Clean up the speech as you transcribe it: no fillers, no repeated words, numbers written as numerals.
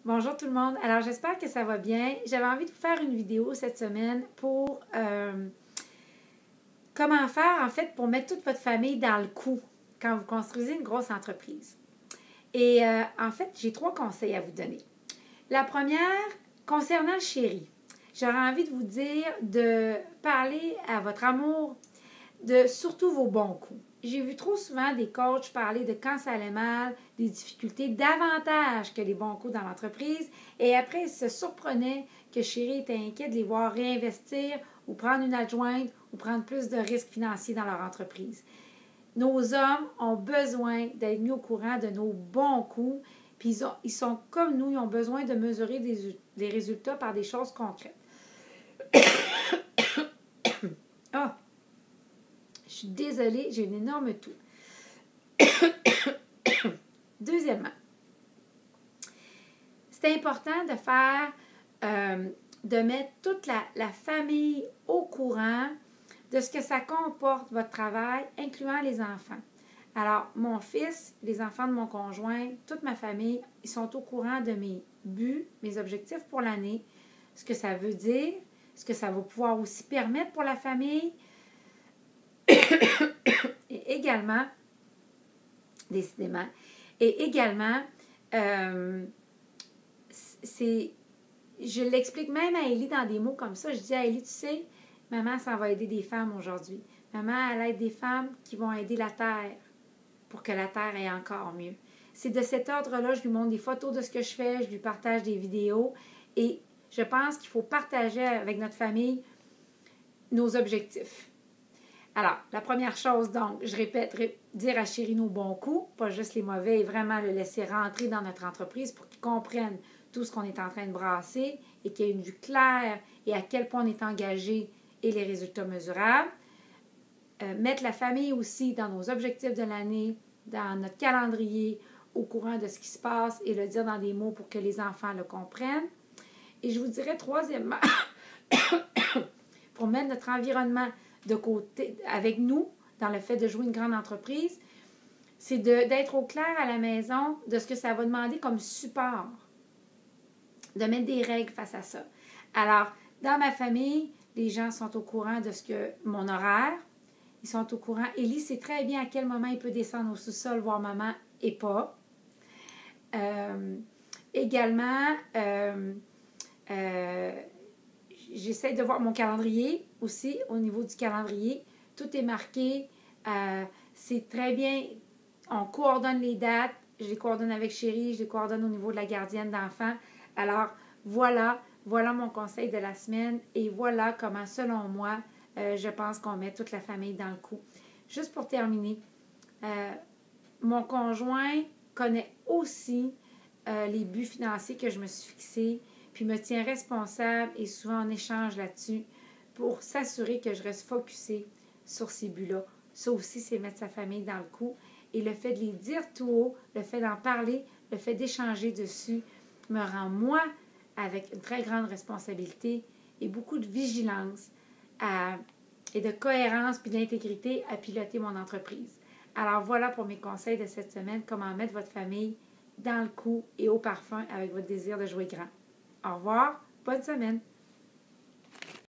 Bonjour tout le monde. Alors, j'espère que ça va bien. J'avais envie de vous faire une vidéo cette semaine pour comment faire, en fait, pour mettre toute votre famille dans le coup quand vous construisez une grosse entreprise. Et en fait, j'ai 3 conseils à vous donner. La première, concernant le chéri. J'aurais envie de vous dire de parler à votre amour de surtout vos bons coups. J'ai vu trop souvent des coachs parler de quand ça allait mal, des difficultés davantage que les bons coups dans l'entreprise, et après ils se surprenaient que chéri était inquiet de les voir réinvestir ou prendre une adjointe ou prendre plus de risques financiers dans leur entreprise. Nos hommes ont besoin d'être mis au courant de nos bons coups, puis ils sont comme nous, ils ont besoin de mesurer des résultats par des choses concrètes. Ah! Je suis désolée, j'ai une énorme toux. Deuxièmement, c'est important de faire, de mettre toute la famille au courant de ce que ça comporte, votre travail, incluant les enfants. Alors, mon fils, les enfants de mon conjoint, toute ma famille, ils sont au courant de mes buts, mes objectifs pour l'année, ce que ça veut dire, ce que ça va pouvoir aussi permettre pour la famille. Et également, décidément, je l'explique même à Ellie dans des mots comme ça. Je dis à Ellie, tu sais, maman, ça va aider des femmes aujourd'hui. Maman, elle aide des femmes qui vont aider la Terre pour que la Terre ait encore mieux. C'est de cet ordre-là, je lui montre des photos de ce que je fais, je lui partage des vidéos et je pense qu'il faut partager avec notre famille nos objectifs. Alors, la première chose, donc, je répète, dire à chéri nos bons coups, pas juste les mauvais, et vraiment le laisser rentrer dans notre entreprise pour qu'il comprenne tout ce qu'on est en train de brasser et qu'il y ait une vue claire et à quel point on est engagé et les résultats mesurables. Mettre la famille aussi dans nos objectifs de l'année, dans notre calendrier, au courant de ce qui se passe et le dire dans des mots pour que les enfants le comprennent. Et je vous dirais, troisièmement, pour mettre notre environnement de côté avec nous, dans le fait de jouer une grande entreprise, c'est d'être au clair à la maison de ce que ça va demander comme support, de mettre des règles face à ça. Alors, dans ma famille, les gens sont au courant de ce que mon horaire, ils sont au courant. Ellie sait très bien à quel moment il peut descendre au sous-sol voir maman et pas. Également, j'essaie de voir mon calendrier aussi, au niveau du calendrier. Tout est marqué. C'est très bien. On coordonne les dates. Je les coordonne avec chéri. Je les coordonne au niveau de la gardienne d'enfants. Alors, voilà mon conseil de la semaine. Et voilà comment, selon moi, je pense qu'on met toute la famille dans le coup. Juste pour terminer, mon conjoint connaît aussi les buts financiers que je me suis fixés, puis me tient responsable et souvent on échange là-dessus pour s'assurer que je reste focusée sur ces buts-là. Ça aussi, c'est mettre sa famille dans le coup. Et le fait de les dire tout haut, le fait d'en parler, le fait d'échanger dessus me rend, moi, avec une très grande responsabilité et beaucoup de vigilance et de cohérence puis d'intégrité à piloter mon entreprise. Alors voilà pour mes conseils de cette semaine, comment mettre votre famille dans le coup et au parfum avec votre désir de jouer grand. Au revoir, bonne semaine!